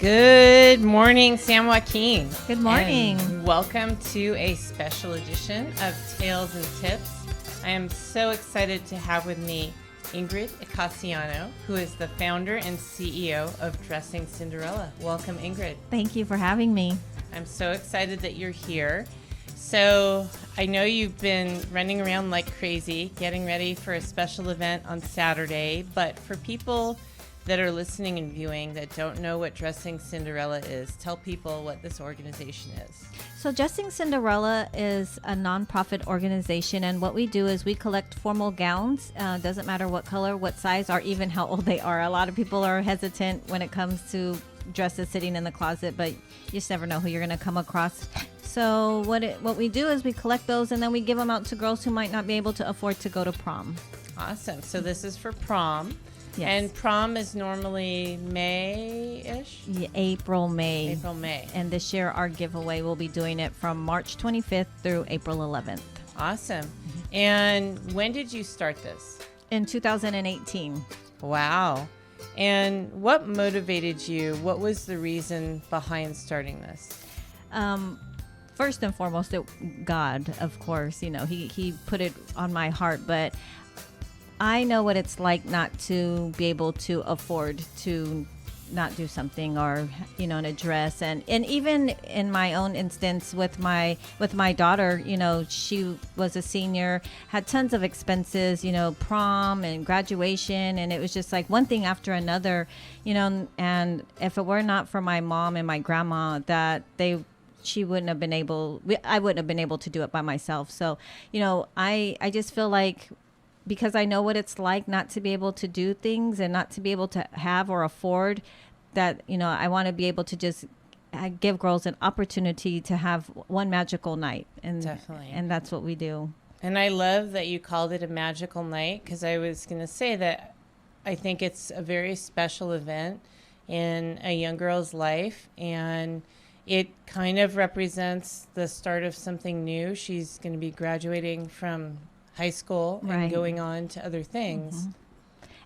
Good morning, San Joaquin. Good morning. And welcome to a special edition of Tales and Tips. I am so excited to have with me Ingrid Icasiano, who is the founder and CEO of Dressing Cinderella. Welcome, Ingrid. Thank you for having me. I'm so excited that you're here. So I know you've been running around like crazy, getting ready for a special event on Saturday, but for people that are listening and viewing that don't know what Dressing Cinderella is, tell people what this organization is. So Dressing Cinderella is a nonprofit organization, and what we do is we collect formal gowns. Doesn't matter what color, what size, or even how old they are. A lot of people are hesitant when it comes to dresses sitting in the closet, but you just never know who you're going to come across. So what we do is we collect those, and then we give them out to girls who might not be able to afford to go to prom. Awesome. So this is for prom. Yes. And prom is normally May-ish? Yeah, April, May. April, May. And this year our giveaway will be doing it from March 25th through April 11th. Awesome. And when did you start this? In 2018. Wow. And what motivated you? What was the reason behind starting this? First and foremost, God, of course, he put it on my heart, but I know what it's like not to be able to afford to not do something, or in a dress, and even in my own instance with my daughter, she was a senior, had tons of expenses, prom and graduation, and it was just like one thing after another, and if it were not for my mom and my grandma, I wouldn't have been able to do it by myself. So I just feel like, because I know what it's like not to be able to do things and not to be able to have or afford that, I want to be able to just give girls an opportunity to have one magical night. And Definitely. And that's what we do. And I love that you called it a magical night, because I was going to say that I think it's a very special event in a young girl's life, and it kind of represents the start of something new. She's going to be graduating from high school and Right. going on to other things.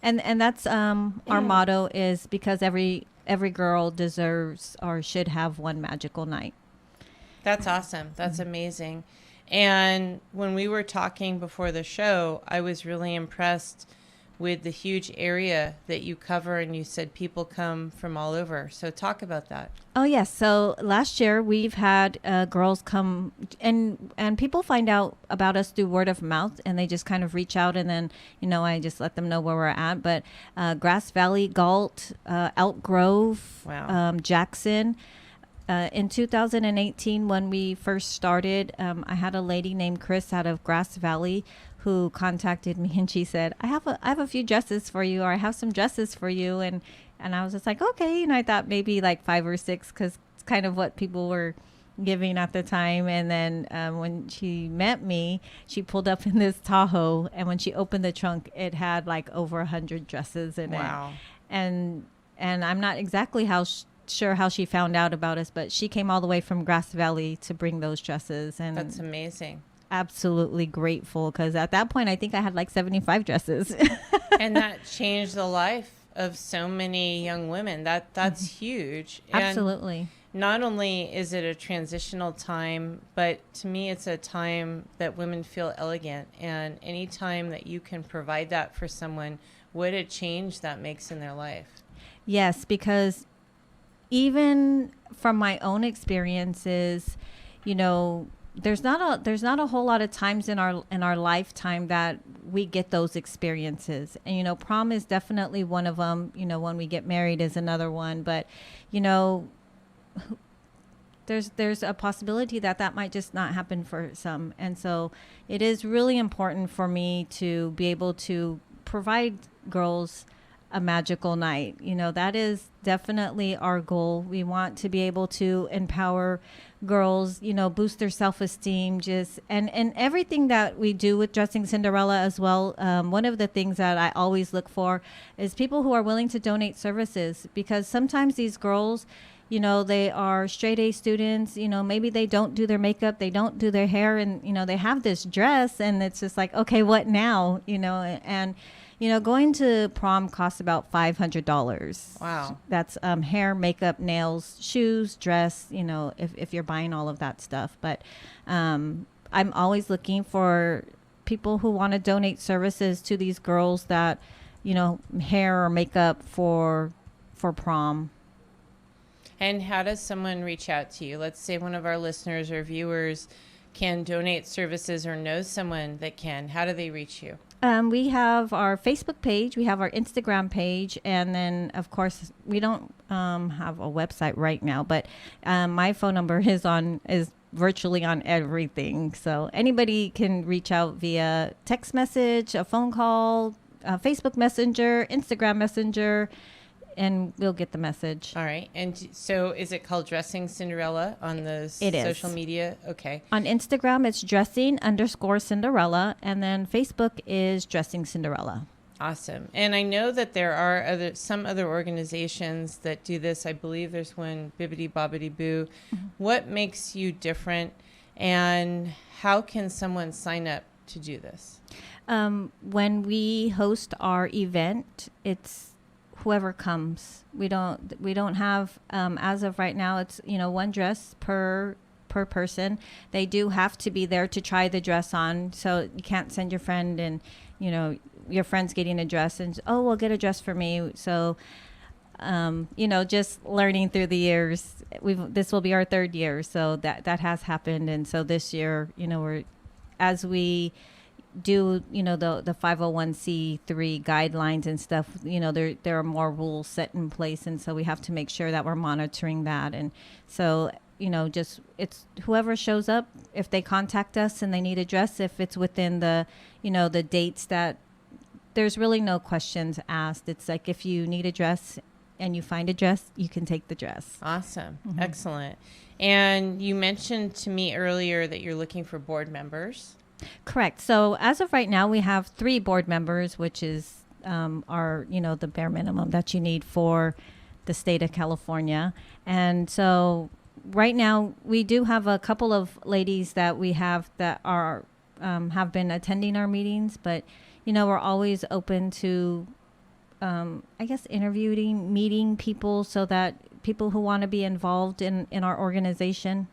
Mm-hmm. And that's our motto is, because every girl deserves or should have one magical night. That's awesome. That's amazing. And when we were talking before the show, I was really impressed with the huge area that you cover, and you said people come from all over. So talk about that. Oh, yes. So last year we've had girls come, and people find out about us through word of mouth, and they just kind of reach out, and then, I just let them know where we're at. But Grass Valley, Galt, Elk Grove, Wow. Jackson. In 2018, when we first started, I had a lady named Chris out of Grass Valley who contacted me, and she said, I have a few dresses for you, or I have some dresses for you. And I was just like, okay. And I thought maybe like 5 or 6, because it's kind of what people were giving at the time. And then when she met me, she pulled up in this Tahoe, and when she opened the trunk, it had like over 100 dresses in Wow. it. And I'm not exactly sure how she found out about us, but she came all the way from Grass Valley to bring those dresses. And That's amazing. absolutely grateful, because at that point I think I had like 75 dresses. And that changed the life of so many young women. That's huge. And Absolutely. not only is it a transitional time, but to me it's a time that women feel elegant, and any time that you can provide that for someone, what a change that makes in their life. Yes, because even from my own experiences, there's not a whole lot of times in our lifetime that we get those experiences. And prom is definitely one of them. When we get married is another one. But there's a possibility that might just not happen for some. And so it is really important for me to be able to provide girls a magical night. That is definitely our goal. We want to be able to empower girls, boost their self-esteem, and everything that we do with Dressing Cinderella as well. One of the things that I always look for is people who are willing to donate services, because sometimes these girls, they are straight A students, maybe they don't do their makeup, they don't do their hair, and, they have this dress, and it's just like, okay, what now? And Going to prom costs about $500. Wow. That's hair, makeup, nails, shoes, dress, if you're buying all of that stuff. But I'm always looking for people who want to donate services to these girls that, hair or makeup for prom. And how does someone reach out to you? Let's say one of our listeners or viewers can donate services or knows someone that can. How do they reach you? We have our Facebook page, we have our Instagram page, and then, of course, we don't have a website right now, but my phone number is virtually on everything. So anybody can reach out via text message, a phone call, Facebook Messenger, Instagram Messenger, and we'll get the message. All right. And so is it called Dressing Cinderella on the social media? Okay. On Instagram, it's dressing_Cinderella. And then Facebook is Dressing Cinderella. Awesome. And I know that there are some other organizations that do this. I believe there's one, Bibbidi Bobbidi Boo. Mm-hmm. What makes you different, and how can someone sign up to do this? When we host our event, it's whoever comes. We don't have, as of right now, it's, one dress per person. They do have to be there to try the dress on. So you can't send your friend and, your friend's getting a dress and, oh, well, get a dress for me. So, just learning through the years, this will be our third year. So that has happened. And so this year, as we do the 501c3 guidelines and stuff, there are more rules set in place, and so we have to make sure that we're monitoring that. And so it's whoever shows up, if they contact us and they need a dress, if it's within the the dates, that there's really no questions asked. It's like, if you need a dress and you find a dress, you can take the dress. Awesome. Mm-hmm. Excellent. And you mentioned to me earlier that you're looking for board members. Correct. So as of right now, we have 3 board members, which is our, the bare minimum that you need for the state of California. And so right now we do have a couple of ladies that we have that are have been attending our meetings, but we're always open to interviewing, meeting people, so that people who want to be involved in our organization.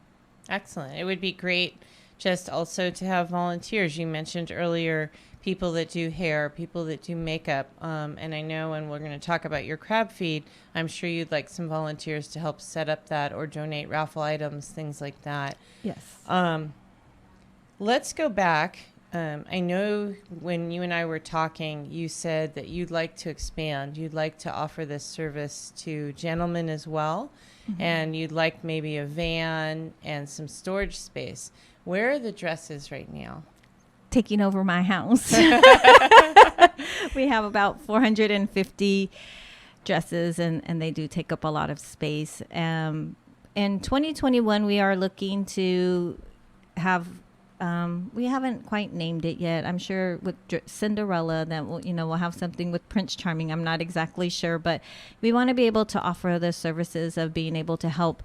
Excellent. It would be great just also to have volunteers. You mentioned earlier people that do hair, people that do makeup. And I know when we're going to talk about your crab feed, I'm sure you'd like some volunteers to help set up that or donate raffle items, things like that. Yes. Let's go back. I know when you and I were talking, you said that you'd like to expand. You'd like to offer this service to gentlemen as well. Mm-hmm. And you'd like maybe a van and some storage space. Where are the dresses right now? Taking over my house. We have about 450 dresses, and they do take up a lot of space. In 2021, we are looking to have, we haven't quite named it yet. I'm sure with Cinderella that we'll have something with Prince Charming. I'm not exactly sure, but we want to be able to offer the services of being able to help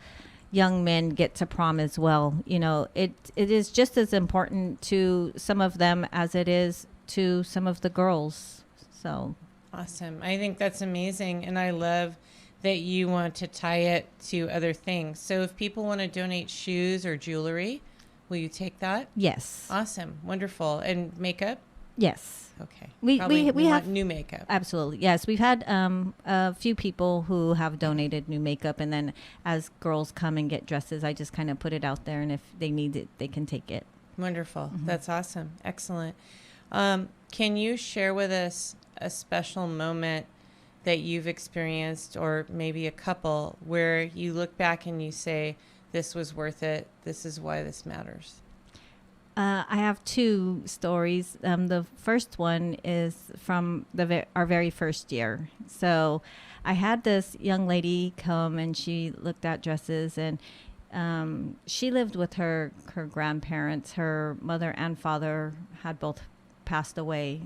young men get to prom as well. It is just as important to some of them as it is to some of the girls. So awesome. I think that's amazing. And I love that you want to tie it to other things. So if people want to donate shoes or jewelry, will you take that? Yes. Awesome. Wonderful. And makeup? Yes. Okay. We have new makeup. Absolutely. Yes. We've had a few people who have donated new makeup, and then as girls come and get dresses, I just kind of put it out there, and if they need it, they can take it. Wonderful. Mm-hmm. That's awesome. Excellent. Can you share with us a special moment that you've experienced, or maybe a couple, where you look back and you say, this was worth it, this is why this matters? I have 2 stories. The first one is from our very first year. So I had this young lady come, and she looked at dresses, and she lived with her grandparents. Her mother and father had both passed away.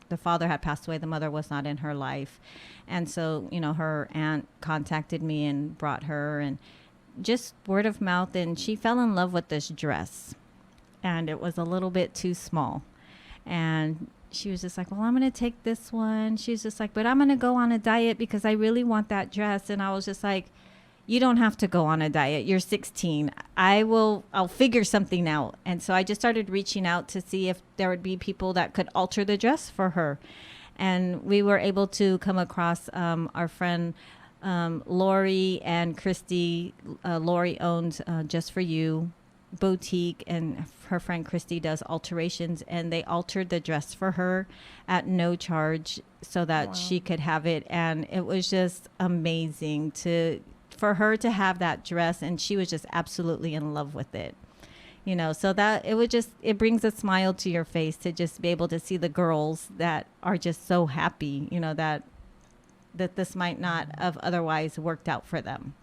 The father had passed away. The mother was not in her life. And so, her aunt contacted me and brought her, and just word of mouth. And she fell in love with this dress. And it was a little bit too small. And she was just like, well, I'm going to take this one. She's just like, but I'm going to go on a diet because I really want that dress. And I was just like, you don't have to go on a diet. You're 16. I'll figure something out. And so I just started reaching out to see if there would be people that could alter the dress for her. And we were able to come across our friend Lori and Christy. Lori owns Just For You boutique, and her friend Christy does alterations, and they altered the dress for her at no charge so that she could have it. And it was just amazing for her to have that dress, and she was just absolutely in love with it. You know, so that it brings a smile to your face to just be able to see the girls that are just so happy, you know, that this might not have otherwise worked out for them.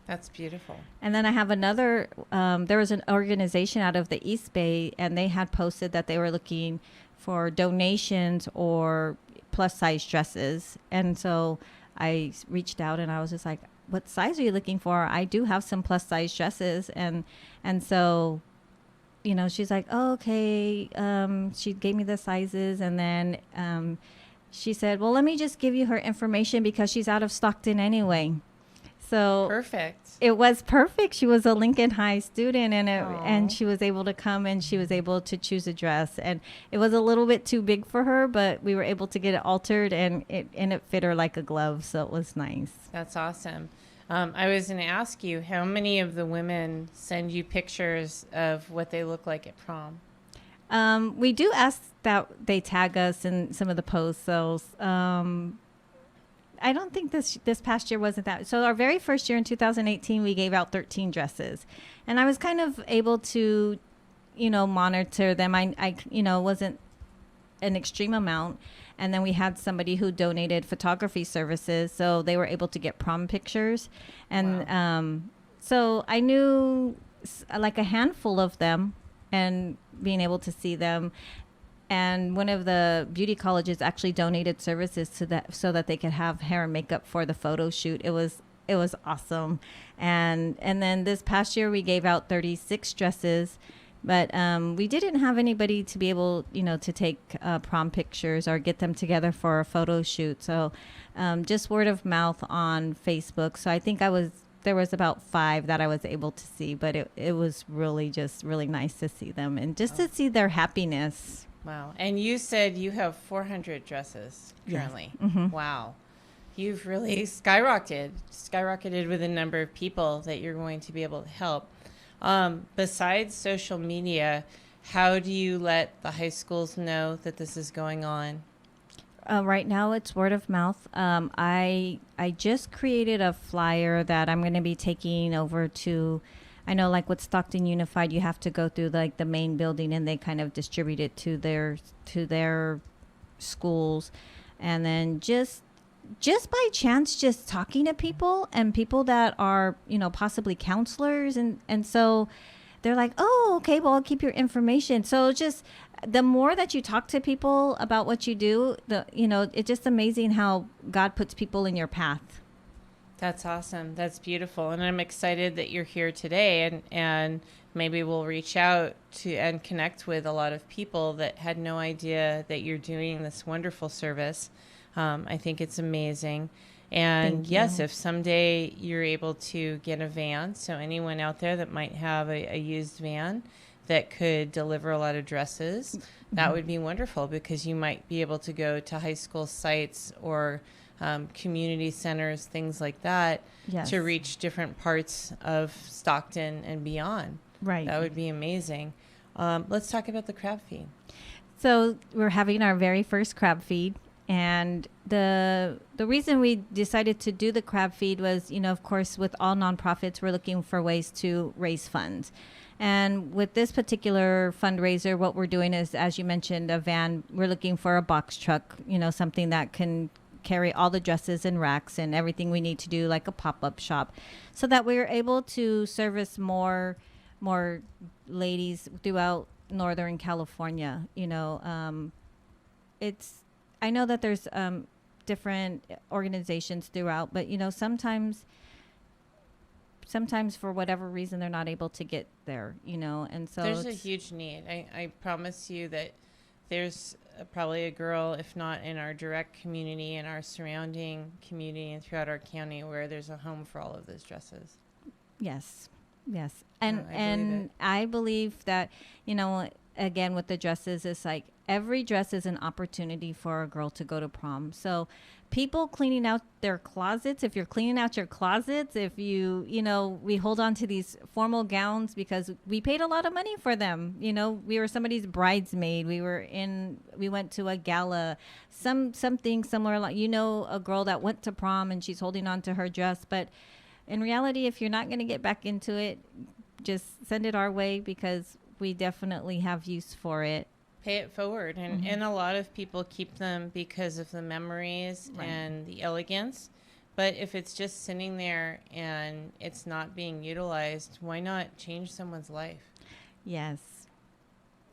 That's beautiful. And then I have another, there was an organization out of the East Bay, and they had posted that they were looking for donations or plus size dresses. And so I reached out and I was just like, what size are you looking for? I do have some plus size dresses. And so, you know, she's like, oh, okay. She gave me the sizes, and then she said, well, let me just give you her information because she's out of Stockton anyway. So perfect. It was perfect. She was a Lincoln High student, and she was able to come, and she was able to choose a dress, and it was a little bit too big for her, but we were able to get it altered, and it fit her like a glove. So it was nice. That's awesome. I was going to ask you, how many of the women send you pictures of what they look like at prom? We do ask that they tag us in some of the posts. So I don't think this past year wasn't that. So our very first year in 2018, we gave out 13 dresses, and I was kind of able to, you know, monitor them. I you know, wasn't an extreme amount. And then we had somebody who donated photography services, so they were able to get prom pictures. And so I knew like a handful of them, and being able to see them. And one of the beauty colleges actually donated services to that so that they could have hair and makeup for the photo shoot. It was awesome. And then this past year we gave out 36 dresses, but we didn't have anybody to be able, you know, to take prom pictures or get them together for a photo shoot. So just word of mouth on Facebook. So I think there was about 5 that I was able to see, but it was really just really nice to see them and just to see their happiness. Wow. And you said you have 400 dresses currently. Yes. Mm-hmm. Wow. You've really skyrocketed with the number of people that you're going to be able to help. Besides social media, how do you let the high schools know that this is going on? Right now it's word of mouth. I just created a flyer that I'm going to be taking over to, I know like with Stockton Unified, you have to go through like the main building, and they kind of distribute it to their schools. And then just by chance, just talking to people and people that are, you know, possibly counselors. And so they're like, oh, okay, well, I'll keep your information. So just the more that you talk to people about what you do, it's just amazing how God puts people in your path. That's awesome. That's beautiful. And I'm excited that you're here today, and maybe we'll reach out to and connect with a lot of people that had no idea that you're doing this wonderful service. I think it's amazing. And yes, if someday you're able to get a van, so anyone out there that might have a used van that could deliver a lot of dresses, that would be wonderful, because you might be able to go to high school sites or community centers, things like that, to reach different parts of Stockton and beyond. Right. That would be amazing. Let's talk about the crab feed. So we're having our very first crab feed. And the reason we decided to do the crab feed was, you know, of course, with all nonprofits, we're looking for ways to raise funds. And with this particular fundraiser, what we're doing is, as you mentioned, a van. We're looking for a box truck, you know, something that can carry all the dresses and racks and everything we need to do, like a pop-up shop, so that we're able to service more ladies throughout Northern California. You know, I know that there's different organizations throughout, but, you know, sometimes for whatever reason, they're not able to get there, you know, and so there's a huge need. I promise you that there's probably a girl, if not in our direct community, in our surrounding community and throughout our county, where there's a home for all of those dresses. Yes. Yes. I I believe that, again, with the dresses, it's like every dress is an opportunity for a girl to go to prom. So people cleaning out their closets, if you're cleaning out your closets, if we hold on to these formal gowns because we paid a lot of money for them. We were somebody's bridesmaid. We went to a gala, something somewhere like, a girl that went to prom and she's holding on to her dress. But in reality, if you're not going to get back into it, just send it our way because we definitely have use for it. Pay it forward. And a lot of people keep them because of the memories and the elegance. But if it's just sitting there and it's not being utilized, why not change someone's life? Yes.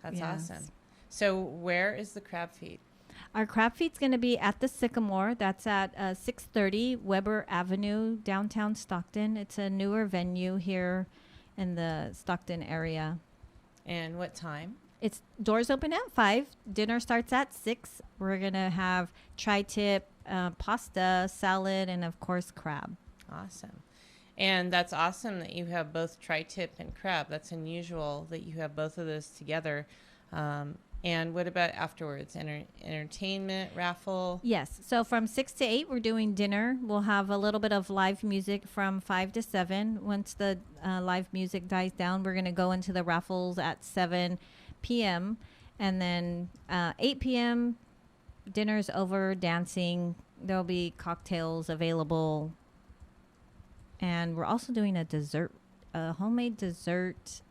That's awesome. So where is the crab feed? Our crab feed's going to be at the Sycamore. That's at 630 Weber Avenue, downtown Stockton. It's a newer venue here in the Stockton area. And what time? It's doors open at 5. Dinner starts at 6. We're going to have tri-tip, pasta, salad, and, of course, crab. Awesome. And that's awesome that you have both tri-tip and crab. That's unusual that you have both of those together. And what about afterwards? Entertainment, raffle? Yes. So from 6 to 8, we're doing dinner. We'll have a little bit of live music from 5 to 7. Once the live music dies down, we're going to go into the raffles at 7 p.m. And then 8 p.m., dinner's over, dancing. There'll be cocktails available. And we're also doing a homemade dessert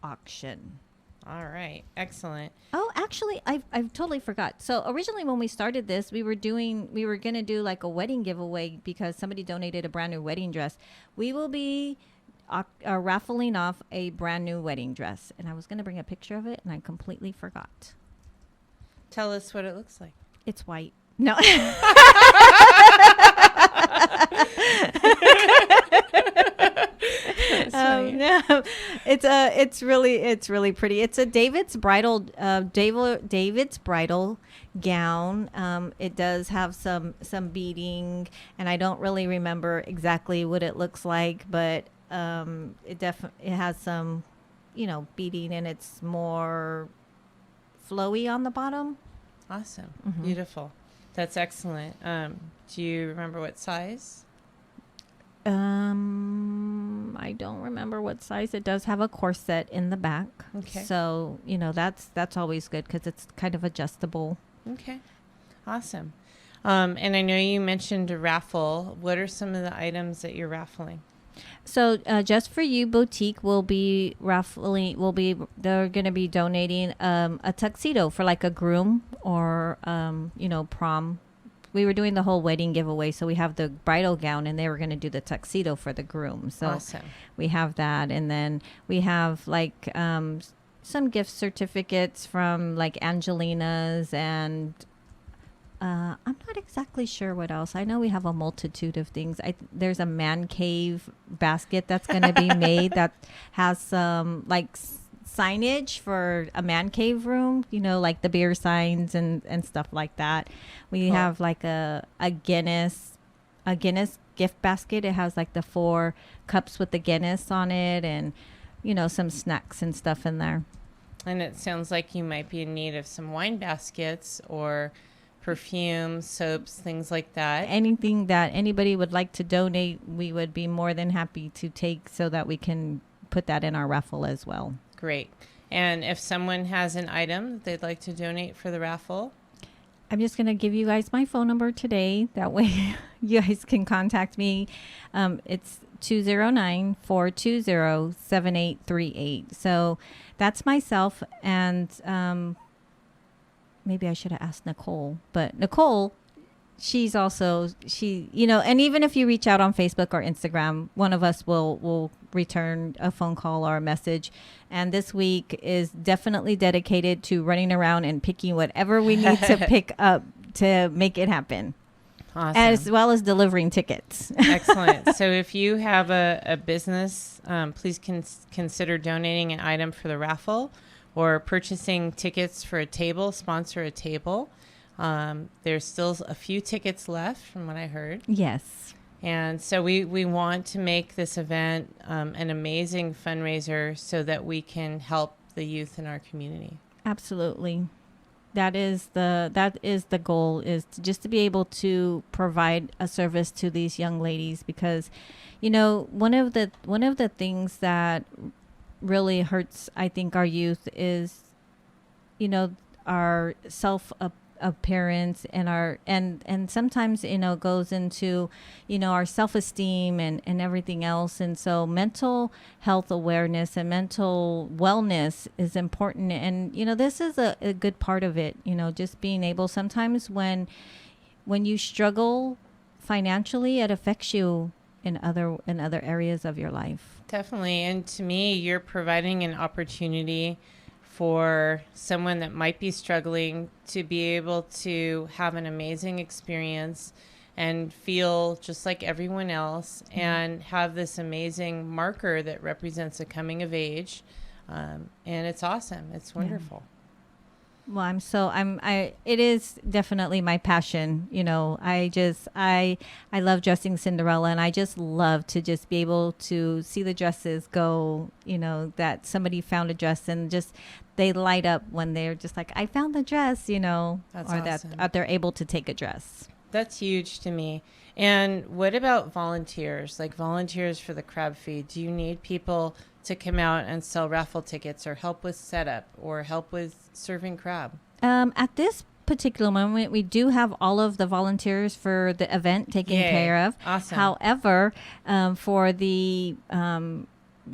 auction. All right. Excellent. Oh, actually, I totally forgot. So originally when we started this, we were going to do like a wedding giveaway because somebody donated a brand new wedding dress. We will be raffling off a brand new wedding dress. And I was going to bring a picture of it and I completely forgot. Tell us what it looks like. It's white. No. No, it's really pretty. It's a David's bridal gown. It does have some beading, and I don't really remember exactly what it looks like, but it has some, beading, and it's more flowy on the bottom. Awesome. Mm-hmm. Beautiful. That's excellent. Do you remember what size? I don't remember what size. It does have a corset in the back. Okay. So, that's always good because it's kind of adjustable. Okay. Awesome. And I know you mentioned a raffle. What are some of the items that you're raffling? So, Just For You Boutique will be raffling. They're going to be donating a tuxedo for like a groom or, prom. We were doing the whole wedding giveaway, so we have the bridal gown, and they were going to do the tuxedo for the groom. So awesome. We have that, and then we have like some gift certificates from like Angelina's, and I'm not exactly sure what else. I know we have a multitude of things. There's a man cave basket that's going to be made that has some like signage for a man cave room, like the beer signs and stuff like that. We have like a Guinness gift basket. It has like the 4 cups with the Guinness on it and, some snacks and stuff in there. And it sounds like you might be in need of some wine baskets or perfume, soaps, things like that. Anything that anybody would like to donate, we would be more than happy to take so that we can put that in our raffle as well. Great. And if someone has an item that they'd like to donate for the raffle? I'm just going to give you guys my phone number today. That way you guys can contact me. It's 209-420-7838. So that's myself. And maybe I should have asked Nicole. But Nicole, she's also, and even if you reach out on Facebook or Instagram, one of us will return a phone call or a message. And this week is definitely dedicated to running around and picking whatever we need to pick up to make it happen. Awesome. As well as delivering tickets. Excellent. So if you have a business, please consider donating an item for the raffle or purchasing tickets for a table, sponsor a table. There's still a few tickets left from what I heard. Yes. And so we want to make this event an amazing fundraiser so that we can help the youth in our community. Absolutely. That is the goal, is just to be able to provide a service to these young ladies, because, you know, one of the things that really hurts, I think, our youth is, you know, our self appearance and our and sometimes, you know, goes into, you know, our self-esteem and everything else. And so mental health awareness and mental wellness is important. And, you know, this is a good part of it, you know, just being able, sometimes when you struggle financially, it affects you in other areas of your life. Definitely. And to me, you're providing an opportunity for someone that might be struggling to be able to have an amazing experience and feel just like everyone else, and have this amazing marker that represents a coming of age. And it's awesome. It's wonderful. Well, it is definitely my passion. You know, I love dressing Cinderella, and I just love to just be able to see the dresses go, you know, that somebody found a dress and just, they light up when they're just like, I found the dress, you know. That's or awesome. that they're able to take a dress. That's huge to me. And what about volunteers, like volunteers for the crab feed? Do you need people to come out and sell raffle tickets or help with setup or help with serving crab? At this particular moment, we do have all of the volunteers for the event taken care of. Awesome. However, for the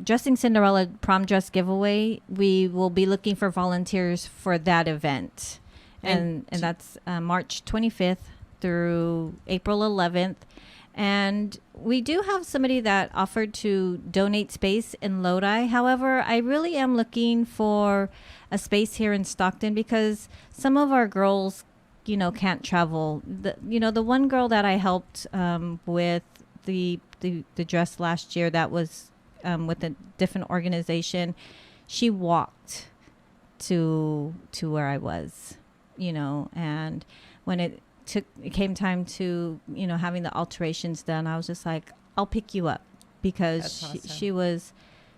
Dressing Cinderella prom dress giveaway, we will be looking for volunteers for that event. And that's March 25th through April 11th. And we do have somebody that offered to donate space in Lodi. However, I really am looking for a space here in Stockton, because some of our girls, you know, can't travel. The one girl that I helped with the dress last year, that was with a different organization, she walked to where I was, you know, and when it came time to, you know, having the alterations done, I was just like, I'll pick you up, because awesome.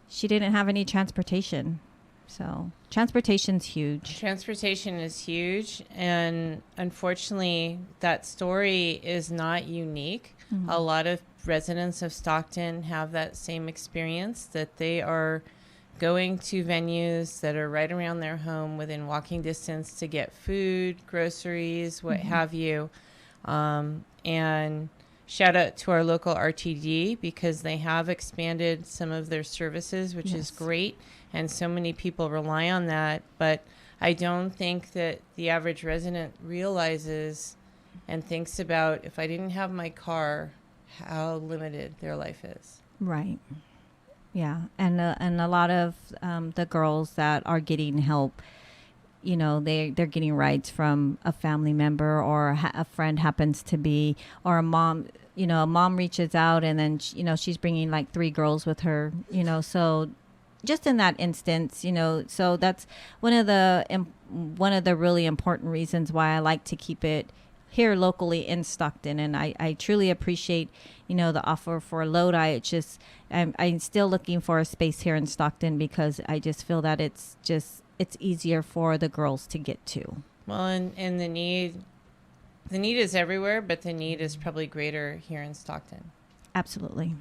she didn't have any transportation. So transportation's huge. Transportation is huge. And unfortunately, that story is not unique. Mm-hmm. A lot of residents of Stockton have that same experience, that they are going to venues that are right around their home within walking distance to get food, groceries, what have you. And shout out to our local RTD, because they have expanded some of their services, which is great. And so many people rely on that. But I don't think that the average resident realizes and thinks about, if I didn't have my car, how limited their life is. Right. Yeah. And a lot of the girls that are getting help, you know, they're getting rides from a family member, or a friend happens to be, or a mom, you know, a mom reaches out, and then, you know, she's bringing like 3 girls with her, you know, so just in that instance, you know, so that's one of the really important reasons why I like to keep it here locally in Stockton. And I truly appreciate, you know, the offer for Lodi. It's just, I'm still looking for a space here in Stockton, because I just feel that it's easier for the girls to get to. Well, and the need is everywhere, but the need is probably greater here in Stockton. Absolutely.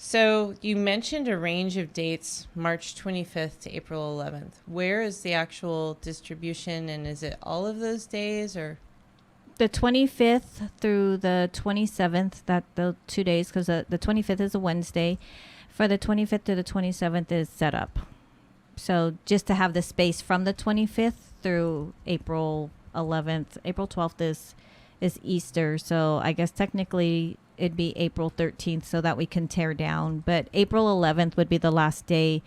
So you mentioned a range of dates, March 25th to April 11th. Where is the actual distribution, and is it all of those days, or? The 25th through the 27th, that the 2 days, because the 25th is a Wednesday. For the 25th to the 27th is set up. So just to have the space from the 25th through April 11th. April 12th is Easter. So I guess technically it'd be April 13th, so that we can tear down. But April 11th would be the last day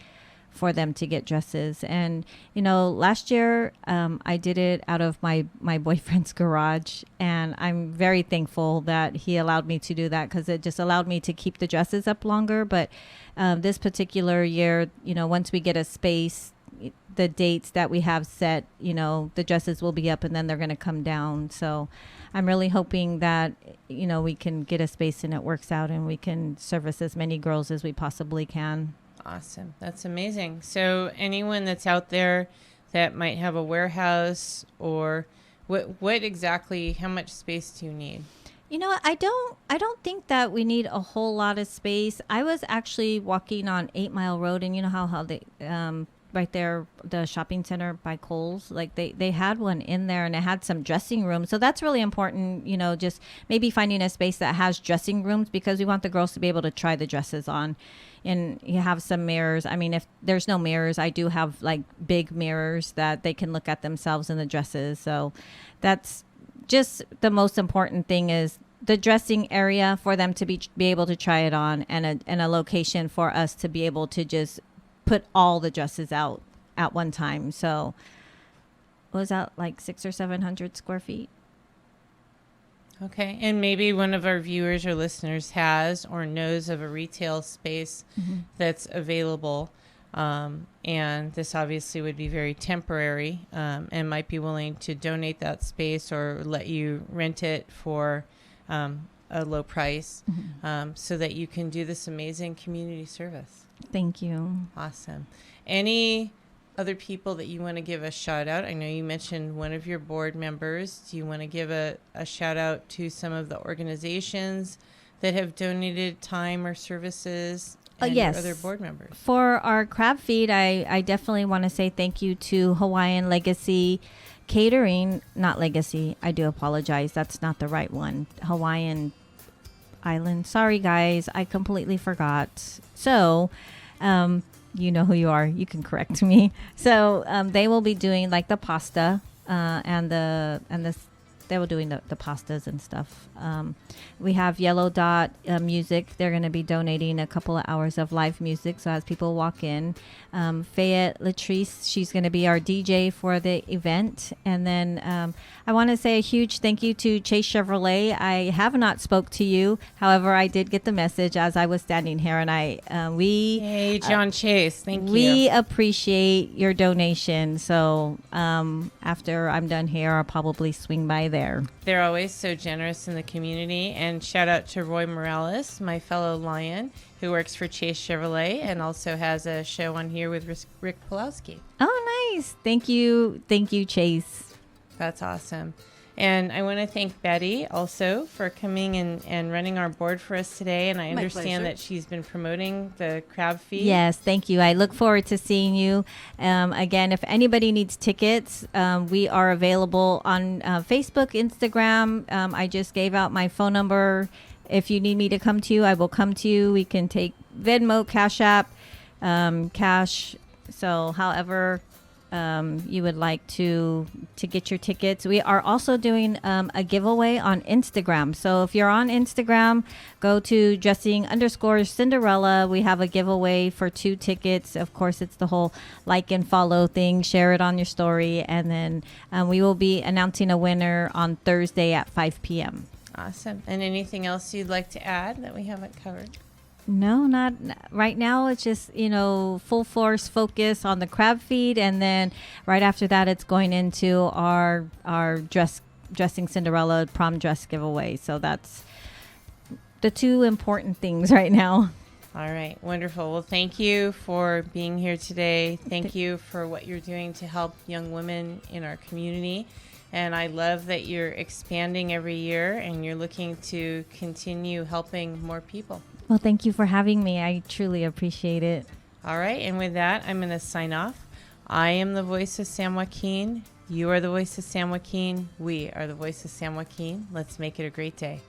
for them to get dresses. And, you know, last year I did it out of my boyfriend's garage. And I'm very thankful that he allowed me to do that, because it just allowed me to keep the dresses up longer. But this particular year, you know, once we get a space, the dates that we have set, you know, the dresses will be up and then they're going to come down. So I'm really hoping that, you know, we can get a space and it works out and we can service as many girls as we possibly can. Awesome. That's amazing. So anyone that's out there that might have a warehouse, or what exactly, how much space do you need? You know what? I don't think that we need a whole lot of space. I was actually walking on 8 Mile Road, and you know how they, right there, the shopping center by Kohl's, like they had one in there, and it had some dressing rooms. So that's really important, you know, just maybe finding a space that has dressing rooms, because we want the girls to be able to try the dresses on. And you have some mirrors. I mean, if there's no mirrors, I do have like big mirrors that they can look at themselves in the dresses. So that's just the most important thing, is the dressing area for them to be able to try it on, and a location for us to be able to just put all the dresses out at one time. So what was that, like 600 or 700 square feet? Okay. And maybe one of our viewers or listeners has or knows of a retail space that's available. And this obviously would be very temporary, and might be willing to donate that space or let you rent it for a low price, so that you can do this amazing community service. Thank you. Awesome. Any other people that you want to give a shout out? I know you mentioned one of your board members. Do you want to give a shout out to some of the organizations that have donated time or services? And Yes. other board members? For our crab feed, I definitely want to say thank you to Hawaiian Legacy Catering. Not Legacy. I do apologize. That's not the right one. Hawaiian Island. Sorry, guys. I completely forgot. So, you know who you are. You can correct me. So they will be doing like the pasta and they were doing the pastas and stuff. We have Yellow Dot Music. They're going to be donating a couple of hours of live music. So as people walk in, Fayette Latrice, she's going to be our DJ for the event. And then I want to say a huge thank you to Chase Chevrolet. I have not spoke to you. However, I did get the message as I was standing here, and Hey, John Chase, thank you. We appreciate your donation. So after I'm done here, I'll probably swing by there. They're always so generous in the community. And shout out to Roy Morales, my fellow Lion, who works for Chase Chevrolet and also has a show on here with Rick Pulowski. Oh, nice. Thank you. Thank you, Chase. That's awesome. And I want to thank Betty also for coming and running our board for us today. And I understand that she's been promoting the crab feed. Yes, thank you. I look forward to seeing you. Again, if anybody needs tickets, we are available on Facebook, Instagram. I just gave out my phone number. If you need me to come to you, I will come to you. We can take Venmo, Cash App, cash. So however you would like to get your tickets. We are also doing a giveaway on Instagram. So if you're on Instagram, go to dressing_Cinderella. We have a giveaway for 2 tickets. Of course, it's the whole like and follow thing. Share it on your story. And then we will be announcing a winner on Thursday at 5 p.m. Awesome. And anything else you'd like to add that we haven't covered? No, not right now. It's just, full force focus on the crab feed. And then right after that, it's going into our dressing Cinderella prom dress giveaway. So that's the 2 important things right now. All right. Wonderful. Well, thank you for being here today. Thank you for what you're doing to help young women in our community. And I love that you're expanding every year and you're looking to continue helping more people. Well, thank you for having me. I truly appreciate it. All right. And with that, I'm going to sign off. I am the voice of San Joaquin. You are the voice of San Joaquin. We are the voice of San Joaquin. Let's make it a great day.